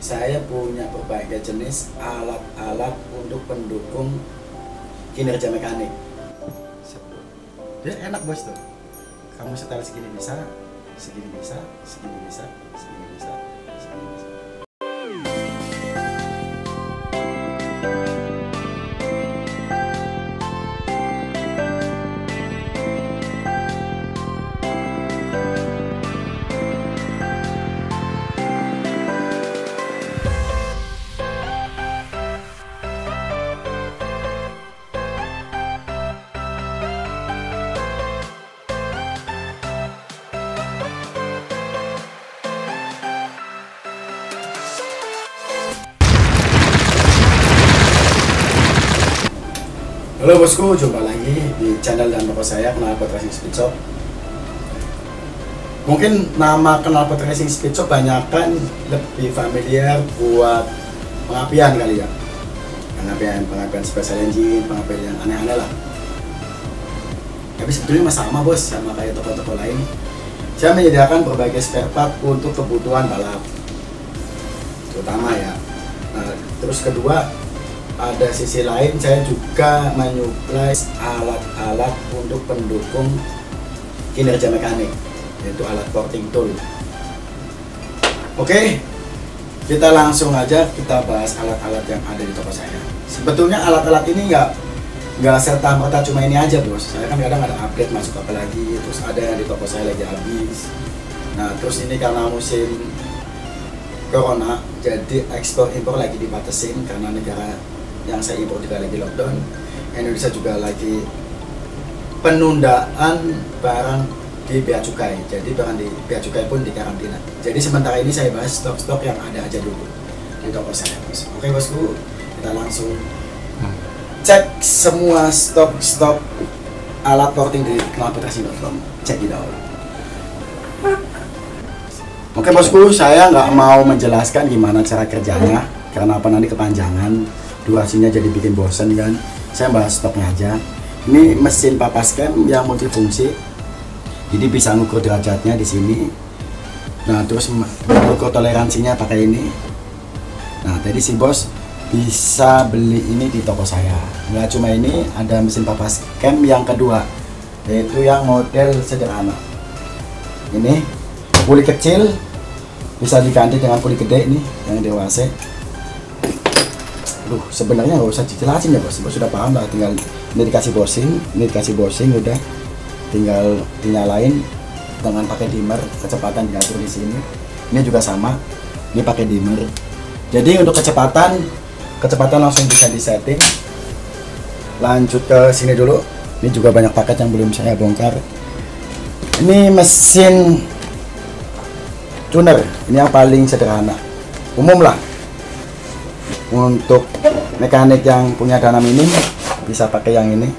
saya punya berbagai jenis alat-alat untuk pendukung kinerja mekanik. Dia enak bos tuh. Kamu setel segini bisa, segini bisa, segini bisa, segini bisa, segini bisa. Halo bosku, jumpa lagi di channel dan toko saya, Knalpot Racing Speed Shop. Mungkin nama Knalpot Racing Speed Shop banyak kan lebih familiar buat pengapian kali ya. Pengapian special engine, pengapian yang aneh-aneh lah. Tapi sebetulnya sama bos, sama kayak toko-toko lain. Saya menyediakan berbagai spare part untuk kebutuhan balap, terutama ya. Nah, terus kedua, ada sisi lain, saya juga menyuplai alat-alat untuk pendukung kinerja mekanik, yaitu alat porting tool. Oke, kita langsung aja kita bahas alat-alat yang ada di toko saya. Sebetulnya alat-alat ini nggak serta-merta cuma ini aja bos. Saya kan kadang ada update masuk apa lagi, terus ada yang di toko saya lagi habis. Nah terus ini karena musim corona, jadi ekspor impor lagi dibatasin karena negara yang saya impor juga lagi lockdown. Indonesia juga lagi penundaan barang di bea cukai. Jadi barang di bea cukai pun dikarantina. Jadi sementara ini saya bahas stok-stok yang ada aja dulu di toko saya bos. Oke bosku, kita langsung cek semua stok alat porting di knalpotracing.com. Cek di dahulu. Oke bosku, saya nggak mau menjelaskan gimana cara kerjanya karena apa nanti kepanjangan, durasinya jadi bikin bosen kan. Saya bahas stoknya aja. Ini mesin papas cam yang multifungsi, jadi bisa ngukur derajatnya di sini. Nah terus ngukur toleransinya pakai ini. Nah tadi si bos bisa beli ini di toko saya. Nggak cuma ini, ada mesin papas cam yang kedua, yaitu yang model sederhana. Ini puli kecil bisa diganti dengan puli gede nih yang dewasa. Sebenarnya nggak usah dijelasin ya bos sudah paham lah. Tinggal ini dikasih bushing, udah tinggal dinyalain dengan pakai dimmer, kecepatan diatur di sini. Ini juga sama, ini pakai dimmer. Jadi untuk kecepatan langsung bisa disetting. Lanjut ke sini dulu. Ini juga banyak paket yang belum saya bongkar. Ini mesin tuner, ini yang paling sederhana, umum lah. Untuk mekanik yang punya dana minim bisa pakai yang ini.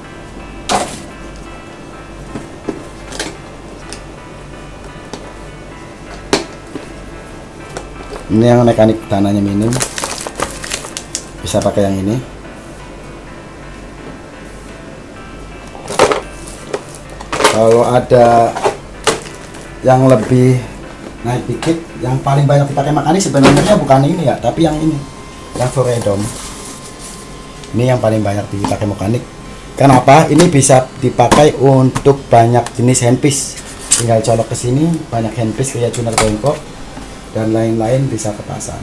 Ini yang mekanik dananya minim bisa pakai yang ini. Kalau ada yang lebih naik dikit, yang paling banyak dipakai mekanik sebenarnya bukan ini ya, tapi yang ini, yang Foredom. Ini yang paling banyak dipakai mekanik. Kenapa? Ini bisa dipakai untuk banyak jenis handpiece. Tinggal colok ke sini, banyak handpiece kayak tuner bengkok dan lain-lain bisa kepasang.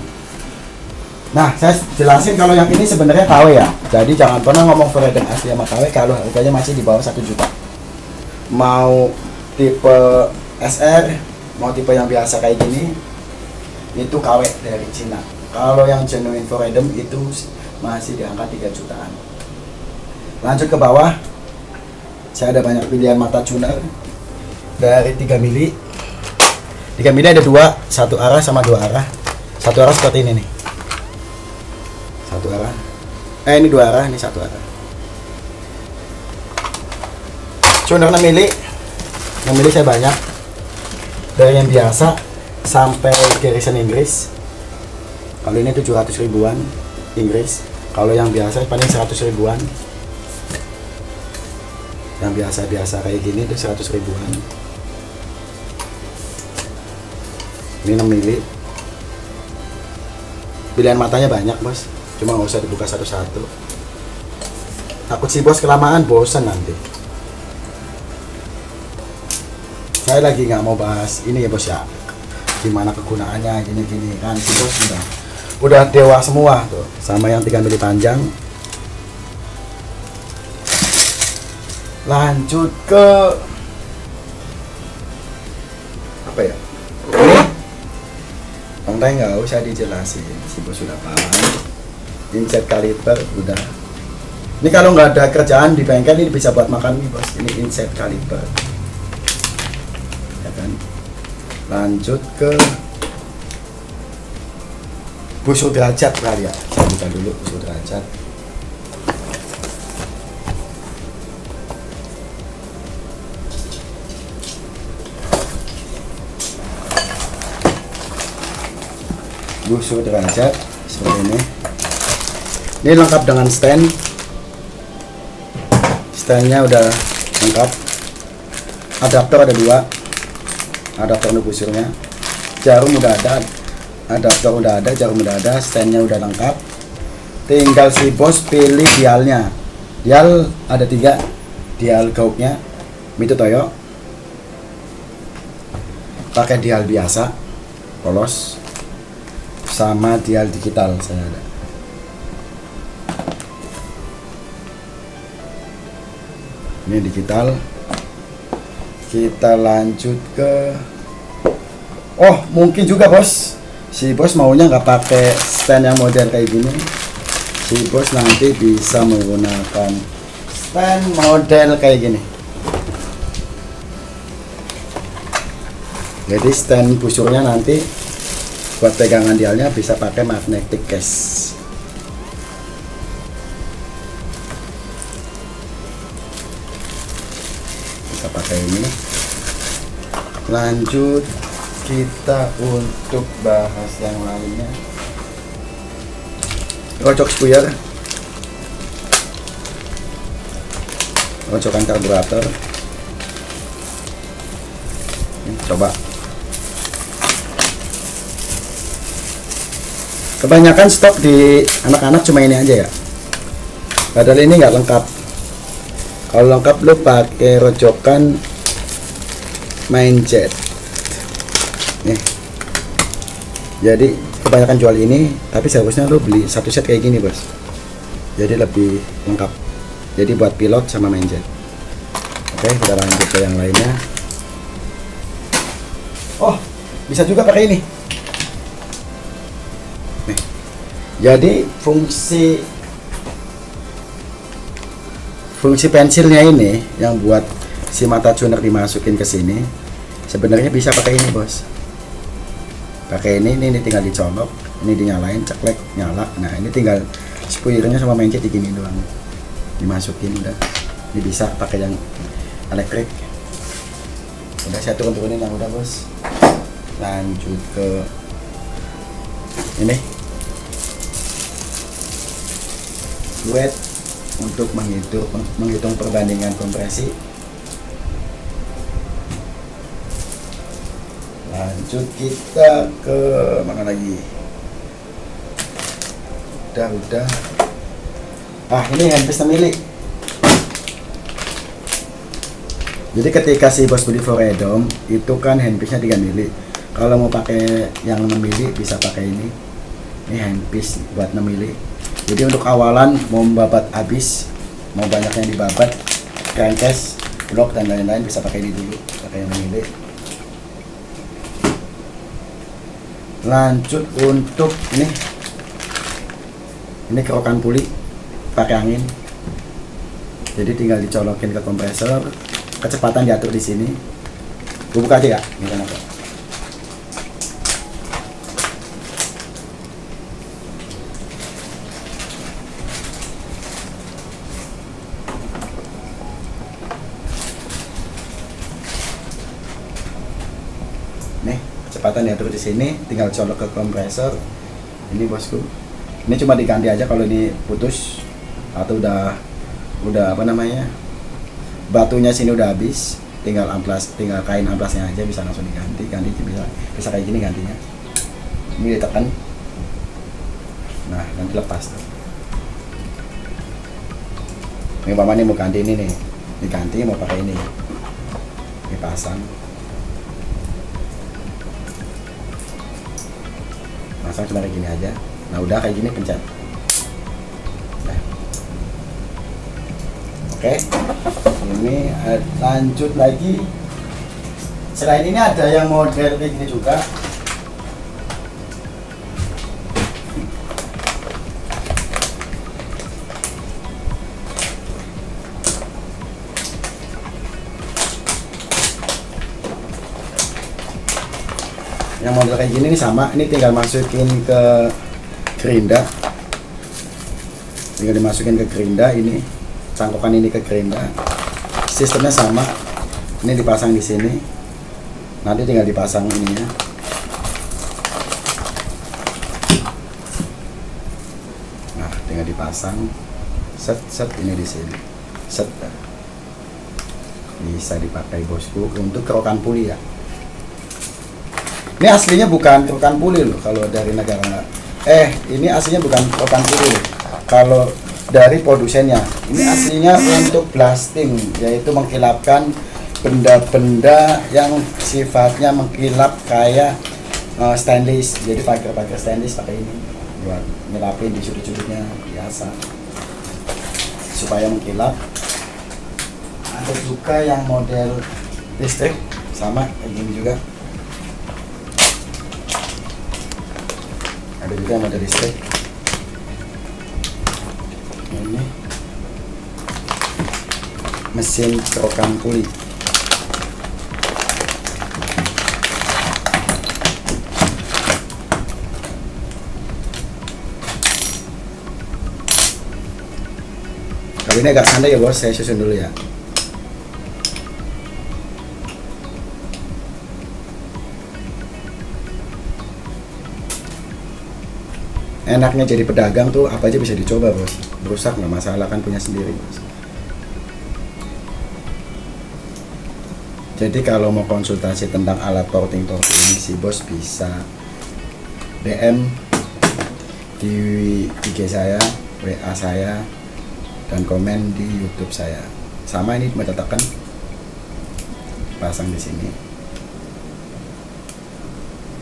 Nah, saya jelasin kalau yang ini sebenarnya KW ya. Jadi jangan pernah ngomong Foredom asli sama KW kalau harganya masih di bawah 1 juta. Mau tipe SR, mau tipe yang biasa kayak gini, itu KW dari Cina. Kalau yang genuine Foredom itu masih di angka 3 jutaan. Lanjut ke bawah, saya ada banyak pilihan mata tuner dari 3 mili. 3 mili ada dua, satu arah sama dua arah. Satu arah seperti ini nih. Satu arah. Ini dua arah, ini satu arah. Tuner 6 mili. 6 mili saya banyak. Dari yang biasa sampai Garrison Inggris. Kalau ini 700 ribuan Inggris. Kalau yang biasa paling 100 ribuan. Yang biasa-biasa kayak gini itu 100 ribuan. Ini 6 mili. pilihan matanya banyak bos, cuma nggak usah dibuka satu-satu, takut si bos kelamaan bosan nanti. Saya lagi nggak mau bahas ini ya bos ya, gimana kegunaannya gini-gini kan, si bos udah dewa semua tuh sama yang 3 mili panjang. Lanjut ke apa ya, Bang nggak usah dijelasin, si bos sudah paham. Inset kaliper udah, ini kalau nggak ada kerjaan di bengkel ini bisa buat makan nih bos, ini inset kaliper ya kan. Lanjut ke busur derajat kali ya, saya buka dulu busur derajat. Busur derajat seperti ini. Ini lengkap dengan stand. Standnya udah lengkap. Adaptor ada 2. Adaptor untuk busurnya. Jarum udah ada. Adaptor udah ada, jarum udah ada, standnya udah lengkap. Tinggal si bos pilih dialnya. Dial ada 3. Dial gauknya Mito Toyo. Pakai dial biasa, polos. Sama dial digital saya ada. Ini digital. Kita lanjut ke, oh mungkin juga bos, si bos maunya nggak pakai stand yang modern kayak gini. Si bos nanti bisa menggunakan stand model kayak gini. Jadi stand busurnya nanti buat pegangan dialnya bisa pakai magnetic case. Bisa pakai ini. Lanjut kita untuk bahas yang lainnya. Kocok spuyer, kocokan karburator. Ini, coba. Kebanyakan stok di anak-anak cuma ini aja ya. Padahal ini nggak lengkap. Kalau lengkap lo pakai rojokan main jet. Nih. Jadi kebanyakan jual ini, tapi seharusnya lo beli satu set kayak gini bos. Jadi lebih lengkap. Jadi buat pilot sama main jet. Oke, kita lanjut ke yang lainnya. Oh, bisa juga pakai ini. Jadi fungsi pensilnya ini yang buat si mata tuner dimasukin ke sini, sebenarnya bisa pakai ini bos. Pakai ini tinggal dicolok, ini dinyalain, ceklek, nyala. Nah ini tinggal spuyernya sama mencet digini doang, dimasukin udah. Ini bisa pakai yang elektrik. Udah saya turunin yang udah bos. Lanjut ke ini. Fluid untuk menghitung perbandingan kompresi. Lanjut kita ke mana lagi? Udah. Ini handpiece milik. Jadi ketika si bos beli Foredom itu kan handpiece-nya 3 mili. Kalau mau pakai yang 6 mili bisa pakai ini. Ini handpiece buat 6 mili. Jadi untuk awalan mau membabat habis, mau banyak yang dibabat, crankcase, blok dan lain-lain bisa pakai ini dulu, pakai yang ini. Lanjut untuk ini kerokan puli pakai angin. Jadi tinggal dicolokin ke kompresor, kecepatan diatur di sini. Gue buka aja ya, gimana kok? Kecepatan diatur di sini, tinggal colok ke kompresor. Ini bosku, ini cuma diganti aja kalau ini putus atau udah apa namanya, batunya sini udah habis, tinggal kain amplasnya aja bisa langsung diganti bisa kayak gini gantinya. Ini ditekan, Nah, nanti lepas tuh. Ini mama nih mau ganti ini nih. Diganti mau pakai ini. Ini pasang. Pasang cuma kayak gini aja. Nah, udah kayak gini pencet. Nah. Oke. Ini lanjut lagi. Selain ini ada yang model kayak gini juga. Yang model kayak gini nih sama, ini tinggal masukin ke gerinda, tinggal dimasukin ke gerinda, ini cangkokan ini ke gerinda, sistemnya sama, ini dipasang di sini, nanti tinggal dipasang ininya, nah tinggal dipasang, set ini di sini, set, bisa dipakai bosku untuk kerokan puli ya. Ini aslinya bukan kerokan puli loh kalau dari negara ini aslinya bukan kerokan puli loh. Kalau dari produsennya, ini aslinya untuk blasting, yaitu mengkilapkan benda-benda yang sifatnya mengkilap kayak stainless. Jadi pakai stainless pakai ini buat nyelapin di sudut-sudutnya biasa supaya mengkilap. Ada juga yang model listrik sama kayak gini juga. Ada juga yang model listrik. Ini mesin kerokan puli. Kali ini agak santai ya bos, saya susun dulu ya. Enaknya jadi pedagang tuh apa aja bisa dicoba bos, berusak nggak masalah, kan punya sendiri bos. Jadi kalau mau konsultasi tentang alat porting si bos bisa DM di IG saya, WA saya, dan komen di YouTube saya. Sama ini metetakan pasang di sini.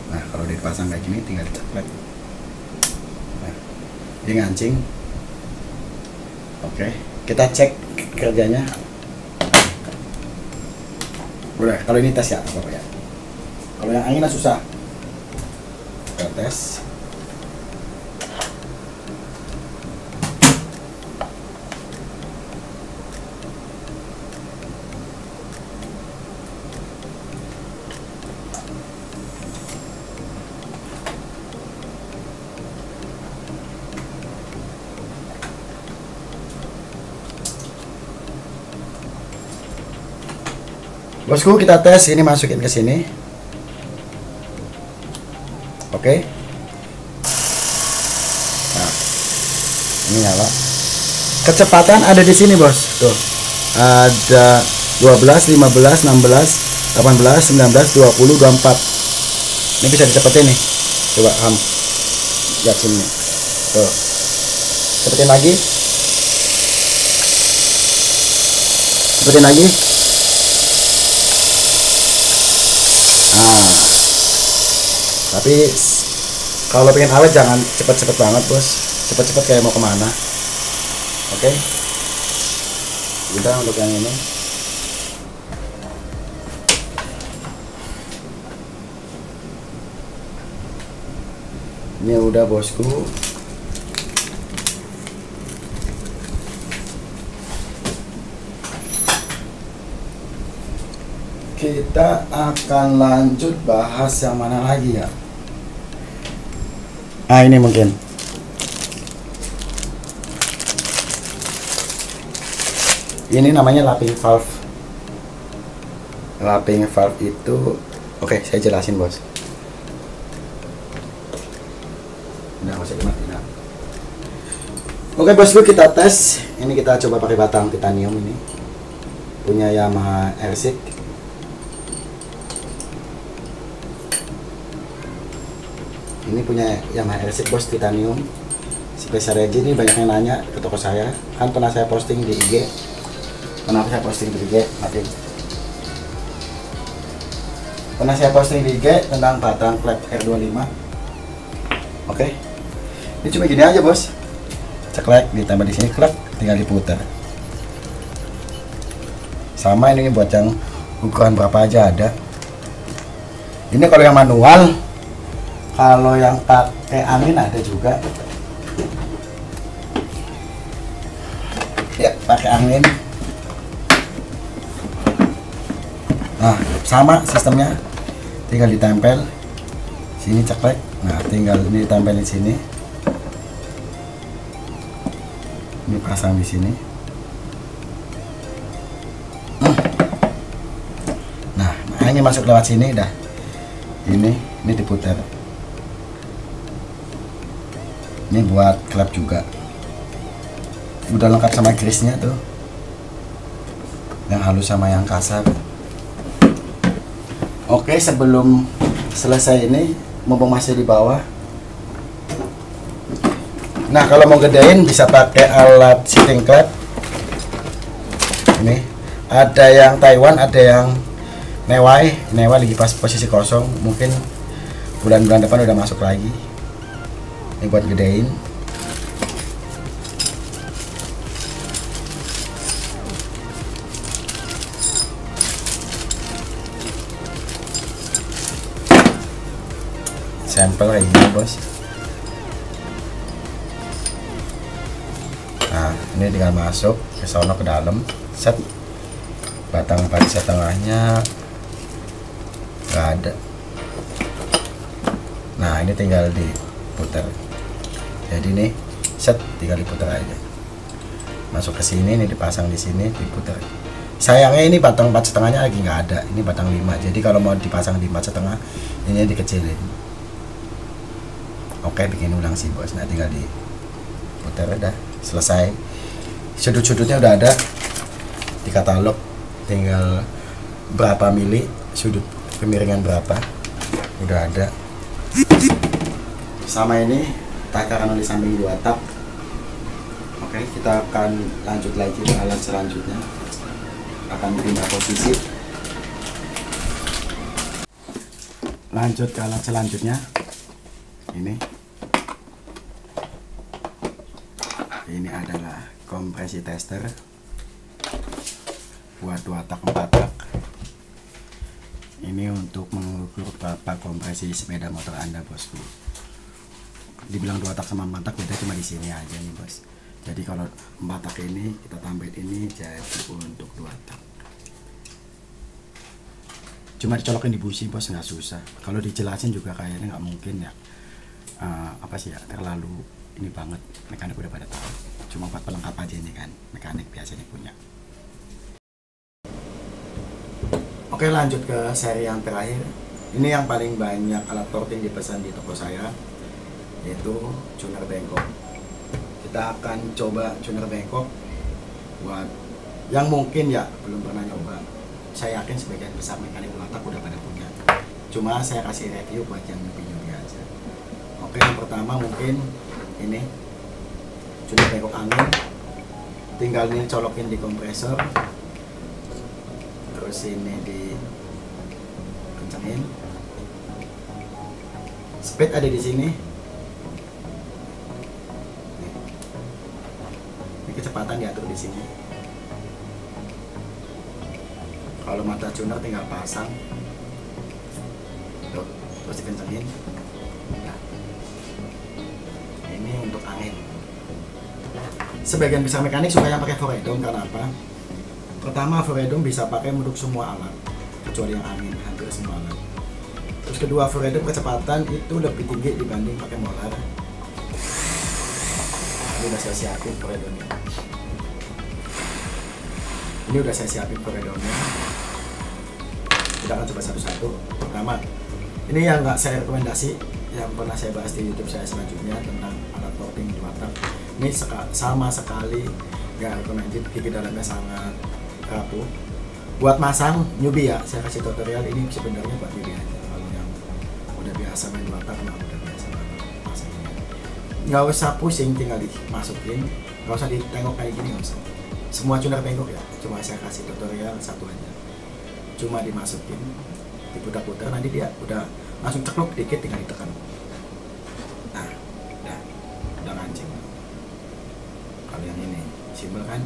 Nah kalau dipasang kayak gini tinggal diceplek. Ini ngancing. Oke, kita cek kerjanya. Udah, kalau ini tes ya, apa ya? Kalau yang anginnya susah. Kita tes. Bosku, kita tes ini, masukin ke sini. Oke. Nah, ini nyala. Kecepatan ada di sini, bos. Tuh. Ada 12, 15, 16, 18, 19, 20, 24. Ini bisa dicepetin nih. Coba lihat sini. Tuh. Cepetin lagi. Cepetin lagi. Nah, tapi kalau pengen awet jangan cepet-cepet banget bos, cepet-cepet kayak mau kemana. Oke, udah untuk yang ini. Ini udah bosku. Kita akan lanjut bahas yang mana lagi ya? Ah, ini mungkin. Ini namanya lapping valve. Lapping valve itu, oke, saya jelasin bos. Udah, nggak usah dimatiin. Oke bosku, kita tes. Ini kita coba pakai batang titanium ini. Punya Yamaha Airsick. Ini punya Yamaha Airsick bos, titanium. Spesial Regi ini banyak yang nanya ke toko saya, kan pernah saya posting di IG. Pernah saya posting di IG tentang batang klep R25. Oke. Ini cuma gini aja, Bos. Ceklek ditambah di sini klep, tinggal diputar. Sama ini buat yang ukuran berapa aja ada. Ini kalau yang manual, kalau yang pakai angin ada juga. Ya, pakai angin. Nah, sama sistemnya. Tinggal ditempel. Sini ceklek. Nah, tinggal ini ditempel di sini. Ini pasang di sini. Nah, ini masuk lewat sini dah. Ini diputar. Ini buat klep juga. Udah lengkap sama grisnya tuh. Yang halus sama yang kasar. Oke, sebelum selesai ini, mumpung masih di bawah. Nah, kalau mau gedein bisa pakai alat sitting klep. Ini ada yang Taiwan, ada yang Newai lagi pas posisi kosong. Mungkin bulan-bulan depan udah masuk lagi. Ini buat gedein. Sampel kayak gini, Bos. Nah, ini tinggal masuk ke sono ke dalam, set batang panca tengahnya nggak ada. Nah, ini tinggal diputar. Jadi nih, set tinggal diputar aja. Masuk ke sini, ini dipasang di sini, diputar. Sayangnya ini batang 4,5 lagi nggak ada. Ini batang 5. Jadi kalau mau dipasang di 4,5, ini dikecilin. Oke, bikin ulang sih, Bos. Nah, tinggal diputar, udah selesai. Sudut-sudutnya udah ada di katalog. Tinggal berapa mili sudut kemiringan berapa udah ada. Sama ini takaran di samping 2 tak. Oke, kita akan lanjut lagi ke alat selanjutnya. Akan pindah posisi. Lanjut ke alat selanjutnya. Ini adalah kompresi tester buat 2 tak 4 tak. Ini untuk mengukur berapa kompresi sepeda motor Anda, Bosku. Dibilang 2 tak sama 4 tak beda cuma di sini aja nih, Bos. Jadi kalau 4 tak ini kita tambahin ini jadi untuk 2 tak. Cuma dicolokin di busi, Bos, nggak susah. Kalau dijelasin juga kayaknya nggak mungkin ya. Terlalu ini banget, mekanik udah pada tahu. Cuma buat pelengkap aja ini kan, mekanik biasanya punya. Oke, lanjut ke seri yang terakhir. Ini yang paling banyak alat porting dipesan di toko saya, yaitu tuner bengkok. Kita akan coba tuner bengkok buat yang mungkin ya belum pernah nyoba. Saya yakin sebagian besar mekanik utak udah pada punya. Cuma saya kasih review buat yang nyobi aja. Oke, yang pertama mungkin ini tuner bengkok angin. Tinggal ini colokin di kompresor. Terus ini dikencangin. Speed ada di sini. Ini kecepatan diatur di sini. Kalau mata tuner tinggal pasang. Tuh, terus dikencangin. Nah, ini untuk angin. Sebagian besar mekanik suka yang pakai Foredom, karena apa? Pertama, Foredom bisa pakai untuk semua alat, kecuali yang angin, hampir semua alat. Terus kedua, Foredom kecepatan itu lebih tinggi dibanding pakai molar. Ini udah saya siapin Foredomnya. Kita akan coba satu-satu. Pertama, ini yang nggak saya rekomendasi, yang pernah saya bahas di YouTube saya selanjutnya tentang alat porting 2 tak. Ini sama sekali nggak recommended, gigi dalamnya sangat rapuh. Buat masang newbie ya, saya kasih tutorial ini sebenarnya buat newbie aja. Kalau yang udah biasa main 2 tak, udah biasa masang ini. nggak usah pusing, tinggal dimasukin, nggak usah ditengok kayak gini, nggak usah. Semua tuner bengkok ya, cuma saya kasih tutorial satu aja, cuma dimasukin, diputar-putar, nanti dia udah langsung cekluk dikit, tinggal ditekan. Nah, udah mancing. Kalau yang ini simpel kan.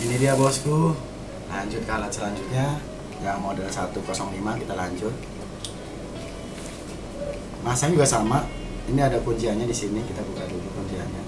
Ini dia bosku. Lanjut ke alat selanjutnya yang model 105, kita lanjut. Masanya juga sama. Ini ada kunciannya di sini, kita buka dulu kunciannya.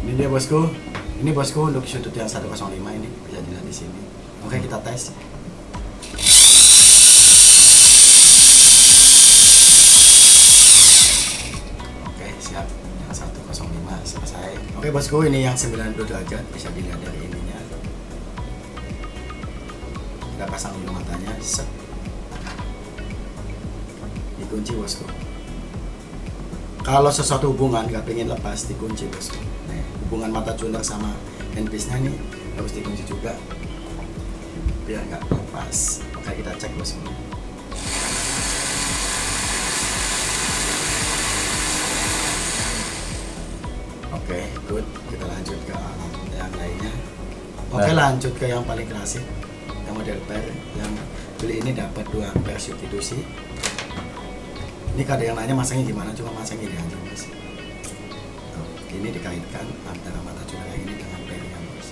Ini dia bosku. Ini bosku untuk sudut yang 105 ini bisa dilihat di sini. Oke, kita tes. Oke, siap. Yang 105 selesai. Oke bosku, ini yang 90 derajat, bisa dilihat dari ininya. Kita pasang dulu matanya. Set. Dikunci bosku. Kalau sesuatu hubungan nggak pengen lepas, dikunci bosku. Nih, hubungan mata tuner sama handpiece-nya ini harus dikunci juga biar nggak lepas. Oke, kita cek bosku. Oke, good. Kita lanjut ke yang lainnya. Oke, lanjut ke yang paling klasik, yang model pair. Yang beli ini dapat 2 ampere substitusi. Ini kadang yang nanya masangnya gimana, cuma masang ini aja mas. Tuh, ini dikaitkan antara mata tuner yang ini dengan pairnya bos.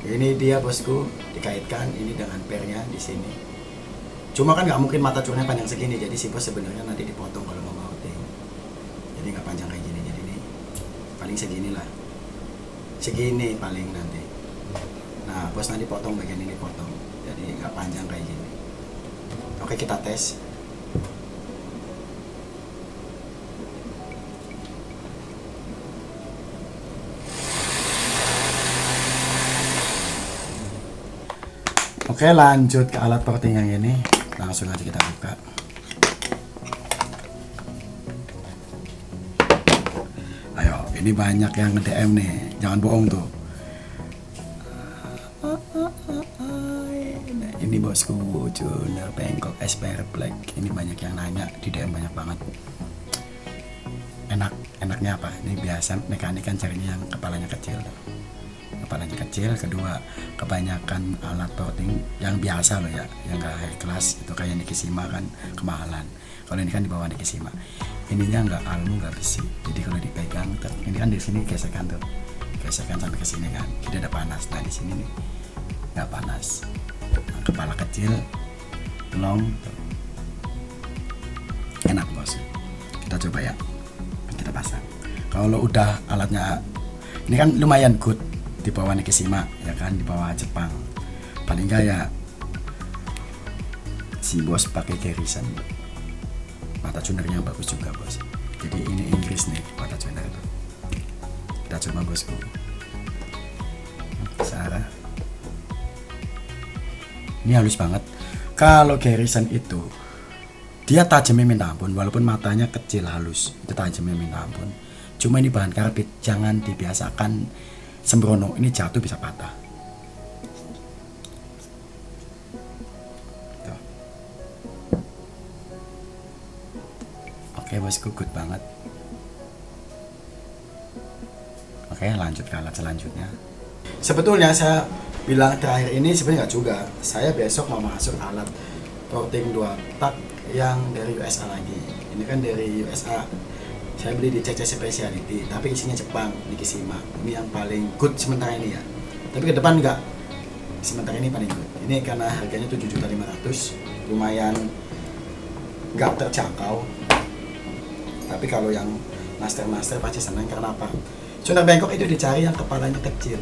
Ini dia bosku, dikaitkan ini dengan pairnya di sini. Cuma kan nggak mungkin mata tunernya panjang segini, jadi si bos sebenarnya nanti dipotong kalau mau outing. Jadi nggak panjang kayak gini, jadi ini paling segini lah, segini paling nanti. Nah bos nanti potong bagian ini, potong, jadi nggak panjang kayak gini. Oke, kita tes. Oke, lanjut ke alat porting yang ini. Langsung aja kita buka. Ayo, ini banyak yang nge-DM nih. Jangan bohong tuh. Ini bosku, tuner bengkok SPR Black. Ini banyak yang nanya di DM, banyak banget. Enaknya apa? Ini biasa mekanik kan carinya yang kepalanya kecil. Kepalanya kecil. Kedua, kebanyakan alat porting yang biasa loh ya, yang gak high class itu kayak Nikisima kan kemahalan. Kalau ini kan di bawah Nikisima. Ininya nggak almu, nggak besi. Jadi kalau dipegang, ini kan di sini gesekan tuh, gesekan sampai ke sini kan, tidak ada panas. Nah di sini nih nggak panas. Nah, kepala kecil, long, tuh. Enak bos. Kita coba ya, kita pasang. Kalau udah alatnya, ini kan lumayan good. Di bawah Nikisima ya kan, di bawah Jepang paling nggak ya si bos pakai Garrison, mata tunernya bagus juga bos. Jadi ini Inggris nih mata tuner itu. Kita coba bosku. Sarah, ini halus banget. Kalau Garrison itu dia tajamnya minta ampun, walaupun matanya kecil halus, itu tajamnya minta ampun. Cuma ini bahan karbit, jangan dibiasakan sembrono, ini jatuh bisa patah. Tuh. Oke bosku, good banget. Oke, lanjut ke alat selanjutnya. Sebetulnya saya bilang terakhir ini sebenarnya nggak juga. Saya besok mau masuk alat porting 2 tak yang dari USA lagi. Ini kan dari USA. Saya beli di CC Speciality, tapi isinya Jepang, Nikisima. Ini yang paling good sementara ini ya. Tapi ke depan enggak. Sementara ini paling good. Ini karena harganya 7.500.000, lumayan enggak terjangkau. Tapi kalau yang master pasti senang. Karena apa? Tuner bengkok itu dicari yang kepalanya kecil.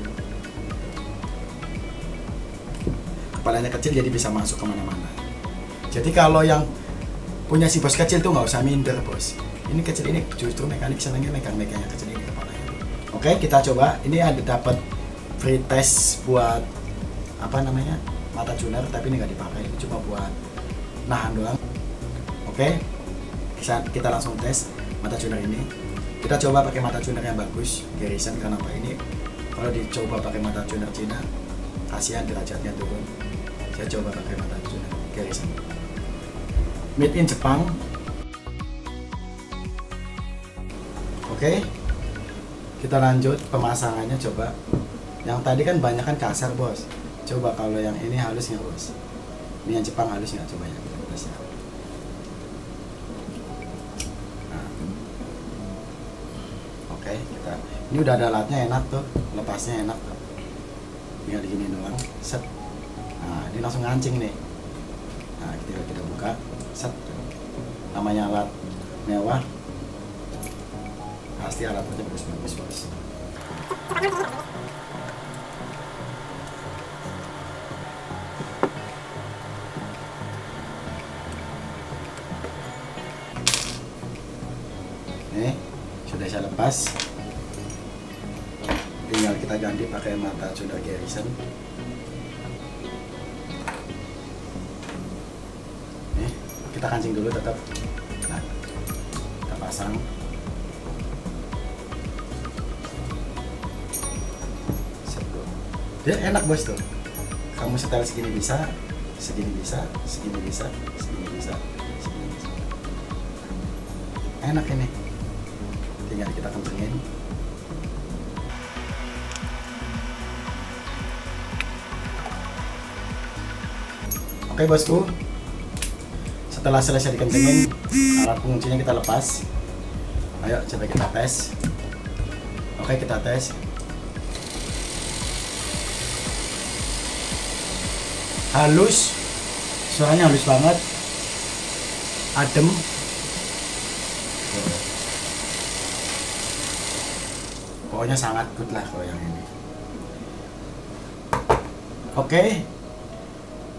Kepalanya kecil jadi bisa masuk kemana-mana. Jadi kalau yang punya si bos kecil tuh nggak usah minder bos. Ini kecil, ini justru mekanik senangnya megang-megangnya kecil ini kepalanya. Oke, kita coba. Ini ada dapat free test buat apa namanya, mata tuner, tapi ini nggak dipakai, ini cuma buat nahan doang. Oke, kita langsung tes mata tuner ini. Kita coba pakai mata tuner yang bagus, Garrison. Kenapa ini? Kalau dicoba pakai mata tuner Cina, kasihan derajatnya turun. Saya coba pakai mata tuner Garrison, made in Jepang. Oke, kita lanjut pemasangannya. Coba yang tadi kan banyak kan kasar bos, coba kalau yang ini halus nggak bos? Ini yang Jepang halus nggak? Coba ya kita tes ya. Nah. Oke, kita ini udah ada alatnya, enak tuh, lepasnya enak tuh, tinggal digini doang, set. Nah ini langsung ngancing nih. Nah kita buka, set. Namanya alat mewah, pasti alatnya bagus-bagus bos. Nih sudah saya lepas, tinggal kita ganti pakai mata tuner Garrison. Nih kita kancing dulu tetap. Nah kita pasang. Dia enak bos tuh, kamu setel segini bisa, segini bisa, segini bisa, segini bisa, segini bisa. Enak ini, tinggal kita kencengin. Oke bosku, setelah selesai dikencengin, alat penguncinya kita lepas. Ayo coba kita tes. Oke kita tes. Halus, suaranya halus banget, adem. Pokoknya sangat good lah kalau yang ini. Oke,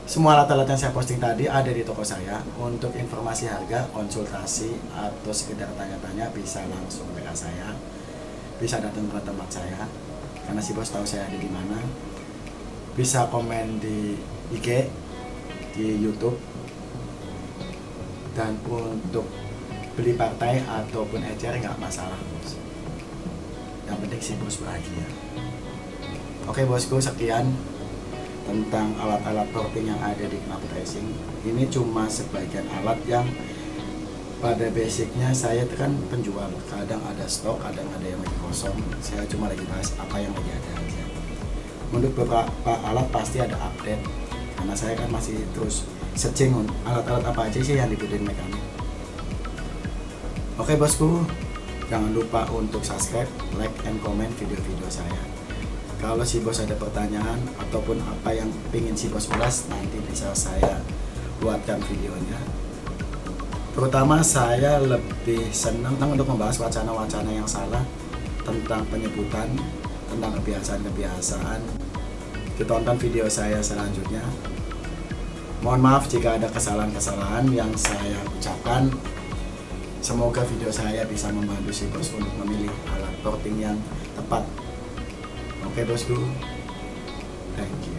semua alat-alat yang saya posting tadi ada di toko saya. Untuk informasi harga, konsultasi, atau sekedar tanya-tanya bisa langsung WA saya, bisa datang ke tempat saya, karena si bos tahu saya ada di mana. Bisa komen di IG, di YouTube, dan untuk beli partai ataupun ecer nggak masalah bos. Yang penting si bos bahagia. Oke bosku, sekian tentang alat-alat porting yang ada di knalpot racing. Ini cuma sebagian alat yang pada basicnya saya itu kan penjual, kadang ada stok, kadang ada yang lagi kosong. Saya cuma lagi bahas apa yang lagi ada aja. Untuk beberapa alat pasti ada update, karena saya kan masih terus searching alat-alat apa aja sih yang dibutuhin mekanik. Oke bosku, jangan lupa untuk subscribe, like, and comment video-video saya. Kalau si bos ada pertanyaan ataupun apa yang pingin si bos ulas, nanti bisa saya buatkan videonya. Terutama saya lebih senang untuk membahas wacana-wacana yang salah tentang penyebutan, tentang kebiasaan-kebiasaan. Ditonton video saya selanjutnya. Mohon maaf jika ada kesalahan-kesalahan yang saya ucapkan. Semoga video saya bisa membantu si bos untuk memilih alat porting yang tepat. Oke bosku, thank you.